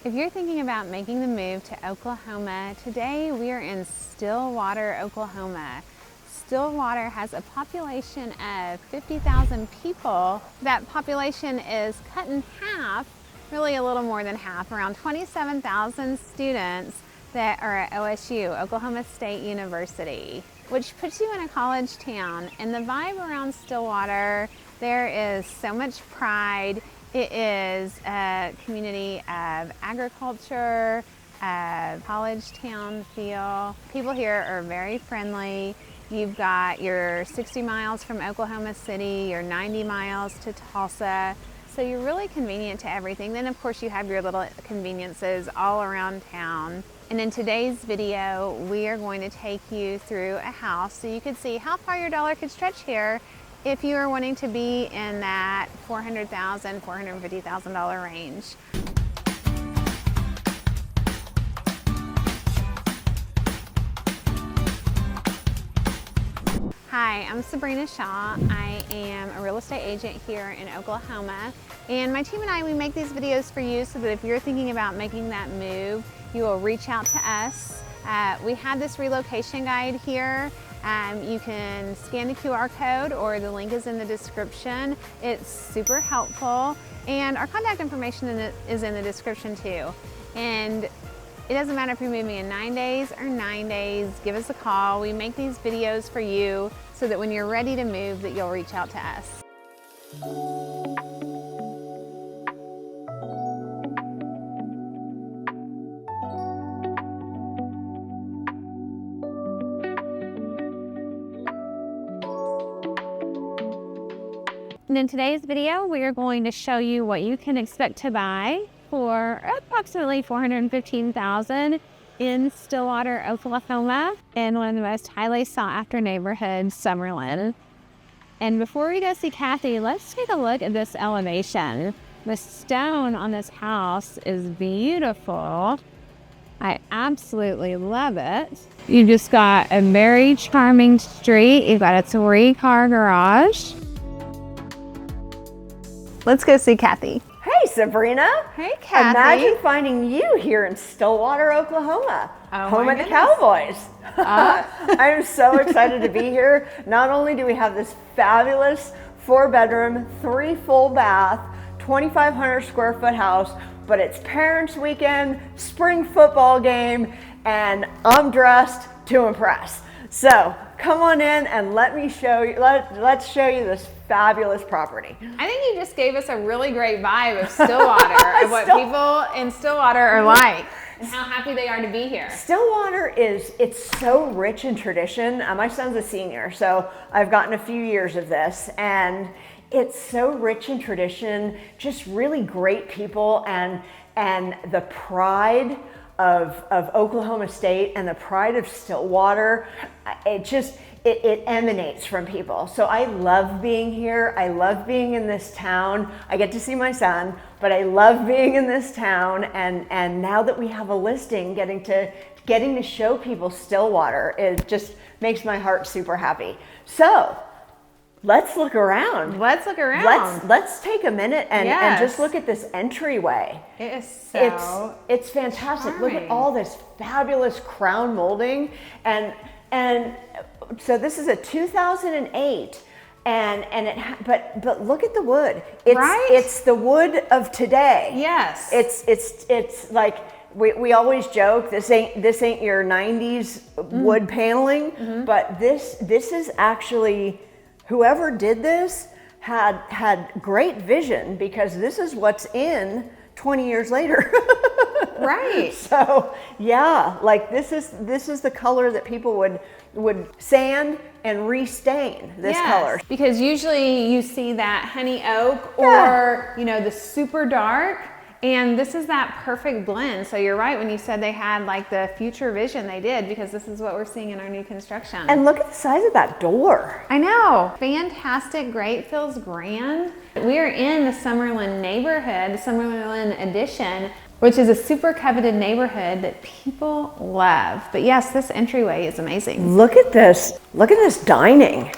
If you're thinking about making the move to Oklahoma, today we are in Stillwater, Oklahoma. Stillwater has a population of 50,000 people. That population is cut in half, really a little more than half, around 27,000 students that are at OSU, Oklahoma State University, which puts you in a college town. And the vibe around Stillwater, there is so much pride. It is a community of agriculture, a college town feel. People here are very friendly. You've got your 60 miles from Oklahoma City, your 90 miles to Tulsa. So you're really convenient to everything. Then of course you have your little conveniences all around town. And in today's video, we are going to take you through a house so you could see how far your dollar could stretch here if you are wanting to be in that $400,000, $450,000 range. Hi, I'm Sabrina Shaw. I am a real estate agent here in Oklahoma. And my team and I, we make these videos for you so that if you're thinking about making that move, you will reach out to us. We have this relocation guide here. You can scan the QR code or the link is in the description. It's super helpful. And our contact information is in the description too. And it doesn't matter if you're moving in 9 days or 9 days, give us a call. We make these videos for you so that when you're ready to move that you'll reach out to us. And in today's video, we are going to show you what you can expect to buy for approximately $415,000 in Stillwater, Oklahoma, in one of the most highly sought after neighborhoods, Summerlin. And before we go see Kathy, let's take a look at this elevation. The stone on this house is beautiful. I absolutely love it. You just got a very charming street. You've got a 3-car garage. Let's go see Kathy. Hey, Sabrina. Hey, Kathy. Imagine finding you here in Stillwater, Oklahoma, home of the Cowboys. I'm so excited to be here. Not only do we have this fabulous 4-bedroom, 3 full bath, 2,500 square foot house, but it's parents' weekend, spring football game, and I'm dressed to impress. So come on in and let me show you, let's show you this fabulous property. I think you just gave us a really great vibe of Stillwater, of what people in Stillwater are like and how happy they are to be here. Stillwater it's so rich in tradition. My son's a senior, so I've gotten a few years of this, and it's so rich in tradition, just really great people, and the pride of Oklahoma State and the pride of Stillwater, it emanates from people. So I love being here. I love being in this town. I get to see my son, but I love being in this town. And now that we have a listing, getting to show people Stillwater, it just makes my heart super happy. So let's look around. Let's look around. Let's take a minute and just look at this entryway. It is so it's fantastic. charming. Look at all this fabulous crown molding, and so this is a 2008, but look at the wood. It's the wood of today. Yes. It's like we always joke, this ain't your 90s wood paneling, but this is actually, whoever did this had great vision, because this is what's in 20 years later. Right. So yeah, like this is the color that people would sand and restain this color. Because usually you see that honey oak or the super dark, and this is that perfect blend. So you're right when you said they had like the future vision. They did, because this is what we're seeing in our new construction. And look at the size of that door. I know. Fantastic. Great. Feels grand. We are in the Summerlin neighborhood, the Summerlin Edition, which is a super coveted neighborhood that people love. But yes, this entryway is amazing. Look at this. Look at this dining.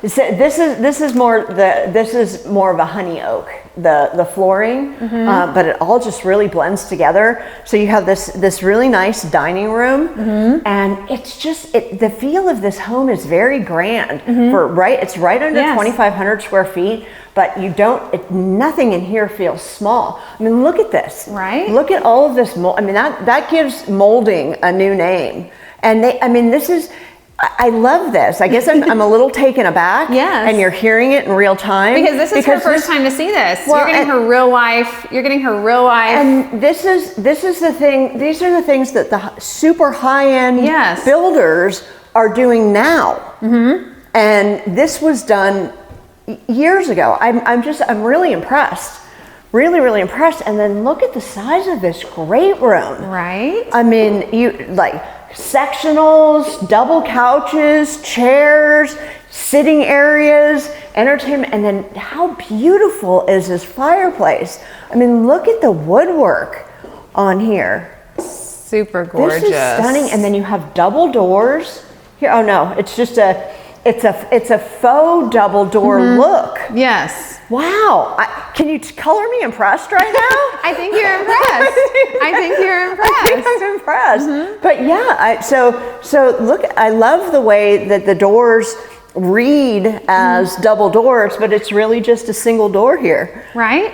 So this is more of a honey oak, the flooring, but it all just really blends together. So you have this really nice dining room, and it's just the feel of this home is very grand. It's right under 2,500 square feet, but nothing in here feels small. I mean, look at this. Right. Look at all of this mold. I mean, that gives molding a new name. And I love this. I guess I'm a little taken aback. Yes. And you're hearing it in real time. Because this is her first time to see this. Well, you're getting her real life. You're getting her real life. And this is the thing. These are the things that the super high-end builders are doing now. And this was done years ago. I'm really impressed. Really, really impressed. And then look at the size of this great room. Right. I mean, sectionals, double couches, chairs, sitting areas, entertainment, and then how beautiful is this fireplace? I mean, look at the woodwork on here. Super gorgeous. This is stunning. And then you have double doors here. Oh no, it's just it's a faux double door look. Yes. Wow. Can you color me impressed right now? I think you're impressed. I think you're impressed. I think I'm impressed. But yeah, so look, I love the way that the doors read as double doors, but it's really just a single door here. Right?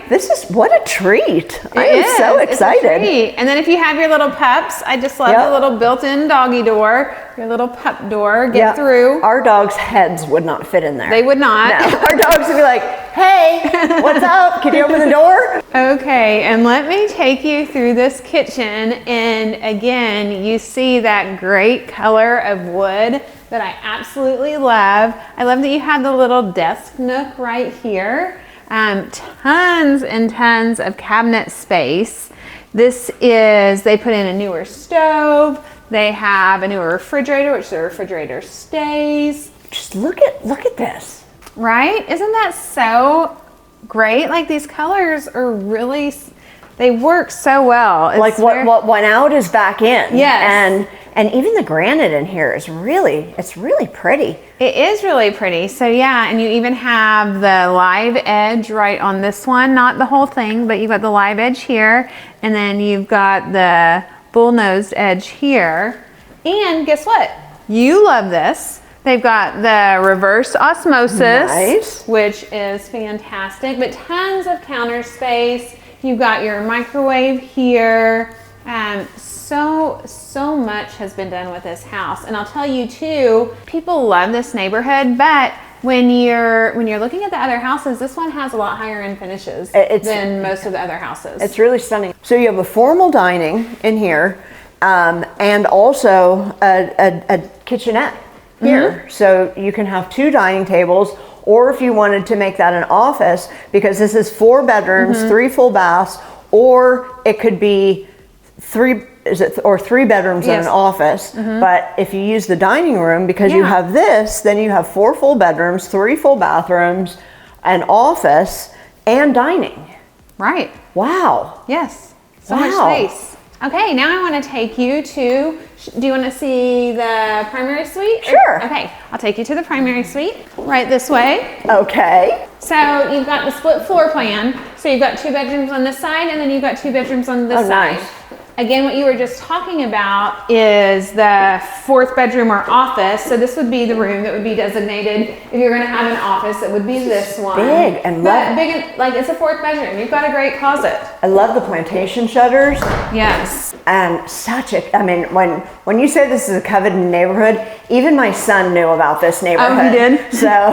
What a treat. I am so excited. It's a treat. And then if you have your little pups, I just love the little built-in doggy door, your little pup door, get through. Our dogs' heads would not fit in there. They would not. No. Our dogs would be like, hey, what's up? Can you open the door? Okay, and let me take you through this kitchen. And again, you see that great color of wood that I absolutely love. I love that you have the little desk nook right here. Tons and tons of cabinet space. They put in a newer stove. They have a newer refrigerator, which the refrigerator stays. Just look at this. Right? Isn't that so great? Like, these colors are really, they work so well. It's like what went out is back in. Yes. And even the granite in here is really pretty. It is really pretty. So yeah, and you even have the live edge right on this one. Not the whole thing, but you've got the live edge here. And then you've got the bull-nosed edge here. And guess what? You love this. They've got the reverse osmosis, which is fantastic, but tons of counter space. You've got your microwave here. So much has been done with this house. And I'll tell you too, people love this neighborhood, but when you're looking at the other houses, this one has a lot higher end finishes than most of the other houses. It's really stunning. So you have a formal dining in here, and also a kitchenette here. So you can have 2 dining tables, or if you wanted to make that an office, because this is 4 bedrooms, 3 full baths, or it could be 3 bedrooms and an office. But if you use the dining room, because you have this, then you have 4 full bedrooms, 3 full bathrooms, an office, and dining. Right. Wow. Yes. So much space. Okay, now I want to take you to, do you want to see the primary suite? Sure. Okay, I'll take you to the primary suite, right this way. Okay. So you've got the split floor plan. So you've got 2 bedrooms on this side, and then you've got 2 bedrooms on this side. Nice. Again, what you were just talking about is the 4th bedroom or office. So this would be the room that would be designated. If you're going to have an office, it would be this one. Big and like it's a 4th bedroom. You've got a great closet. I love the plantation shutters. Yes. And when you say this is a coveted neighborhood, even my son knew about this neighborhood. Oh, he did? So,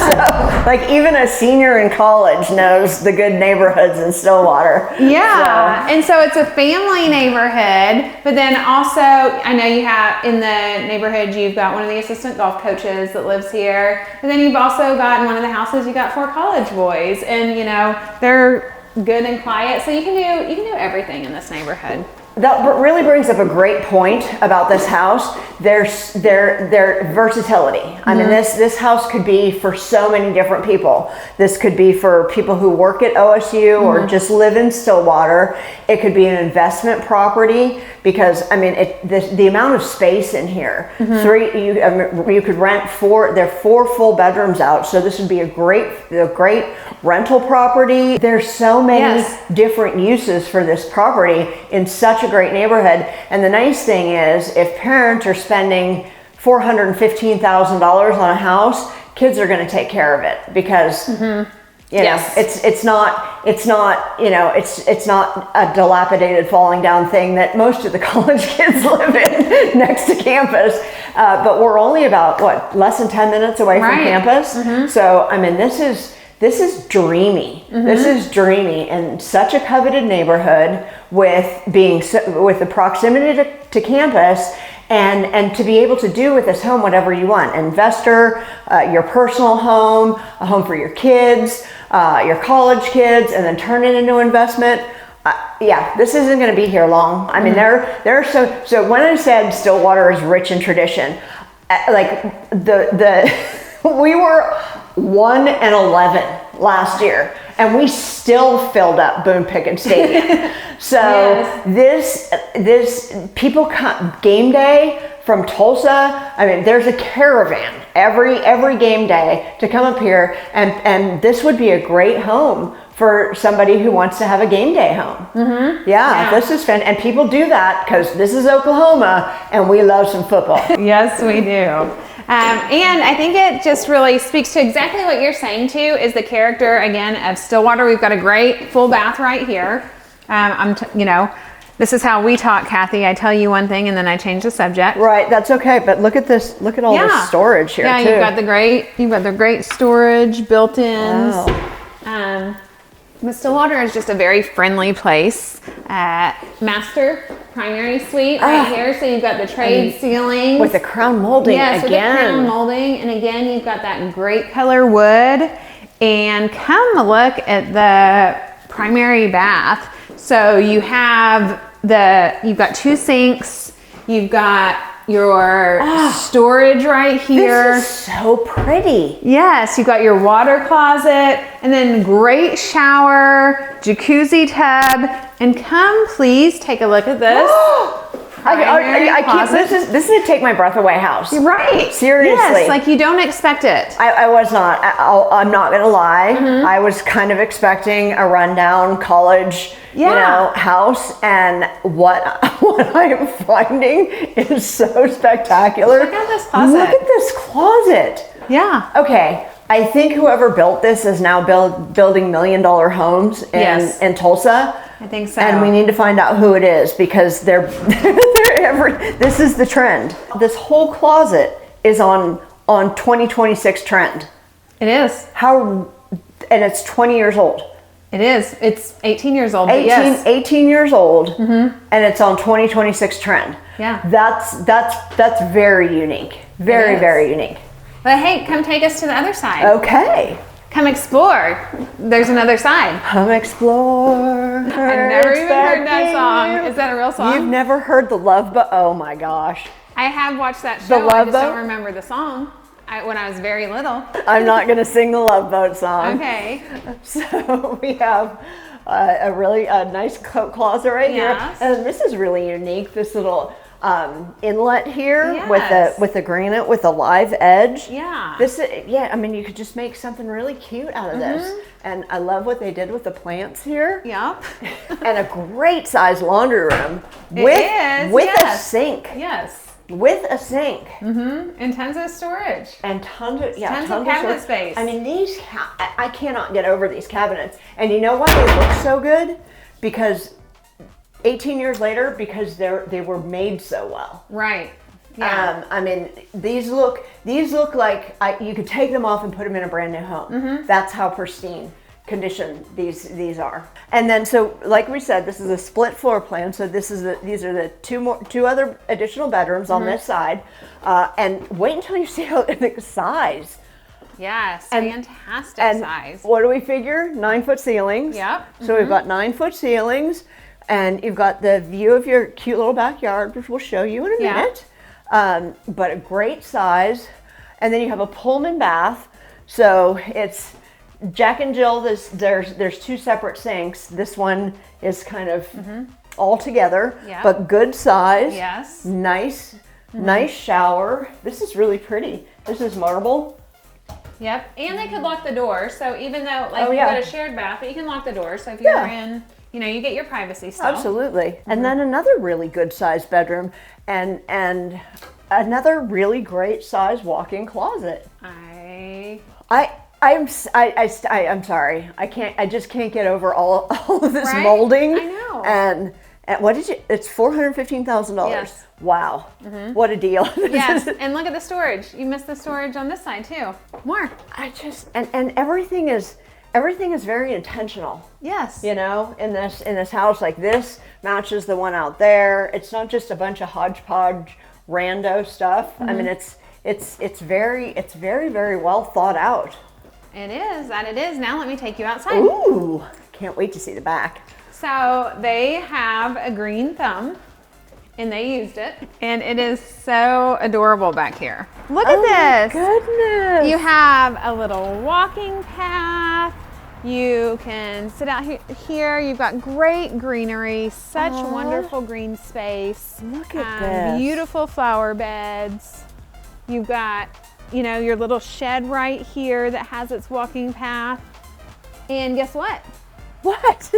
so like even a senior in college knows the good neighborhoods in Stillwater. Yeah. And so it's a family neighborhood, but then also I know you have in the neighborhood, you've got one of the assistant golf coaches that lives here. And then you've also got in one of the houses, you got 4 college boys, and they're good and quiet. So you can do everything in this neighborhood. that really brings up a great point about this house. Their versatility. I mean, this house could be for so many different people. This could be for people who work at OSU or just live in Stillwater. It could be an investment property because, I mean, the amount of space in here. You could rent there are 4 full bedrooms out, so this would be a great rental property. There's so many different uses for this property in such a great neighborhood. And the nice thing is, if parents are spending $415,000 on a house, kids are going to take care of it because you know, it's not a dilapidated, falling down thing that most of the college kids live in next to campus. But we're only about less than 10 minutes away from campus. So I mean, this is dreamy. This is dreamy and such a coveted neighborhood with the proximity to campus. And to be able to do with this home whatever you want. Investor, your personal home, a home for your kids, your college kids, and then turn it into investment. Yeah, this isn't going to be here long. I mean, there are so when I said Stillwater is rich in tradition, like we were 1-11 last year, and we still filled up Boone Pickens Stadium. So this people come game day from Tulsa. I mean, there's a caravan every game day to come up here, and this would be a great home for somebody who wants to have a game day home. This is fun, and people do that because this is Oklahoma, and we love some football. Yes, we do. And I think it just really speaks to exactly what you're saying too, is the character again of Stillwater. We've got a great full bath right here. This is how we talk, Kathy. I tell you one thing and then I change the subject. Right, that's okay. But look at this. Look at all this storage here too. You've got the great storage built-ins. Wow. But Stillwater is just a very friendly place. Master primary suite right here. So you've got the trade ceilings. With the crown molding again. Yes, with the crown molding. And again, you've got that great color wood. And come look at the primary bath. So you've got 2 sinks. You've got your storage right here. This is so pretty. Yes, you've got your water closet and then great shower, jacuzzi tub, and come please take a look at this. I can't, this is a take my breath away house. Right. Seriously. Yes, like you don't expect it. I was not. I'm not going to lie. I was kind of expecting a rundown college house, and what I am finding is so spectacular. Look at this closet. Look at this closet. Yeah. Okay. I think whoever built this is now building $1 million homes in Tulsa. I think so. And we need to find out who it is because this is the trend. This whole closet is on 2026 trend. It is. And it's 20 years old. It is. It's 18 years old. 18 years old, and it's on 2026 trend. Yeah. That's very unique. Very, very unique. But hey, come take us to the other side. Okay. Come explore. There's another side. Come explore. I've never even heard that song. Is that a real song? You've never heard the Love Boat? Oh my gosh. I have watched that show. I just don't remember the song. When I was very little. I'm not going to sing the Love Boat song. Okay. So we have a really nice closet right here. And this is really unique. This little inlet here with the granite with a live edge. Yeah. I mean, you could just make something really cute out of this. And I love what they did with the plants here. Yep. And a great size laundry room with a sink. Yes. With a sink. And tons of storage. And tons of cabinet space. I mean, I cannot get over these cabinets. And you know why they look so good? Because 18 years later, because they were made so well. Right. Yeah. I mean, these look like you could take them off and put them in a brand new home. That's how pristine condition these are. And then, so like we said, this is a split floor plan. So these are the two other additional bedrooms on this side. And wait until you see the size. Yes, fantastic size. What do we figure? 9-foot ceilings. Yep. So we've got 9-foot ceilings. And you've got the view of your cute little backyard, which we'll show you in a minute. But a great size. And then you have a Pullman bath. So it's Jack and Jill. There's two separate sinks. This one is kind of all together, but good size. Yes. Nice, nice shower. This is really pretty. This is marble. Yep, and they could lock the door. So even though, like, you've got a shared bath, but you can lock the door. So if you're in, you know, you get your privacy still. Absolutely. And then another really good sized bedroom, and another really great size walk-in closet. I'm sorry. I just can't get over all of this molding. I know. And what did you? It's $415,000. Yes. Wow. What a deal. Yes. And look at the storage. You missed the storage on this side too. More. And everything is very intentional. Yes. You know, in this house, like this matches the one out there. It's not just a bunch of hodgepodge rando stuff. I mean, it's very, very well thought out. It is, and it is. Now let me take you outside. Ooh, can't wait to see the back. So they have a green thumb, and they used it, and it is so adorable back here. Look at this. My goodness. You have a little walking path. You can sit out here. You've got great greenery, such wonderful green space. Look at this. Beautiful flower beds. You've got, you know, your little shed right here that has its walking path. And guess what? What?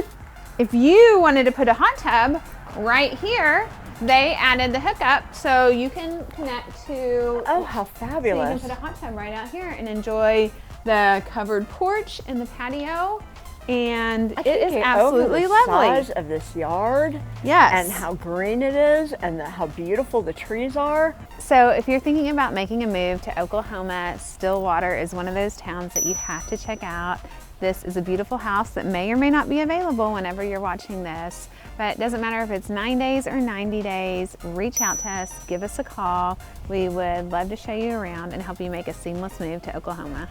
If you wanted to put a hot tub right here, they added the hookup so you can connect to. Oh, how fabulous. So you can put a hot tub right out here and enjoy the covered porch and the patio. And it is absolutely lovely. The size of this yard. Yes. And how green it is, and how beautiful the trees are. So if you're thinking about making a move to Oklahoma, Stillwater is one of those towns that you have to check out. This is a beautiful house that may or may not be available whenever you're watching this, but it doesn't matter if it's 9 days or 90 days, reach out to us, give us a call. We would love to show you around and help you make a seamless move to Oklahoma.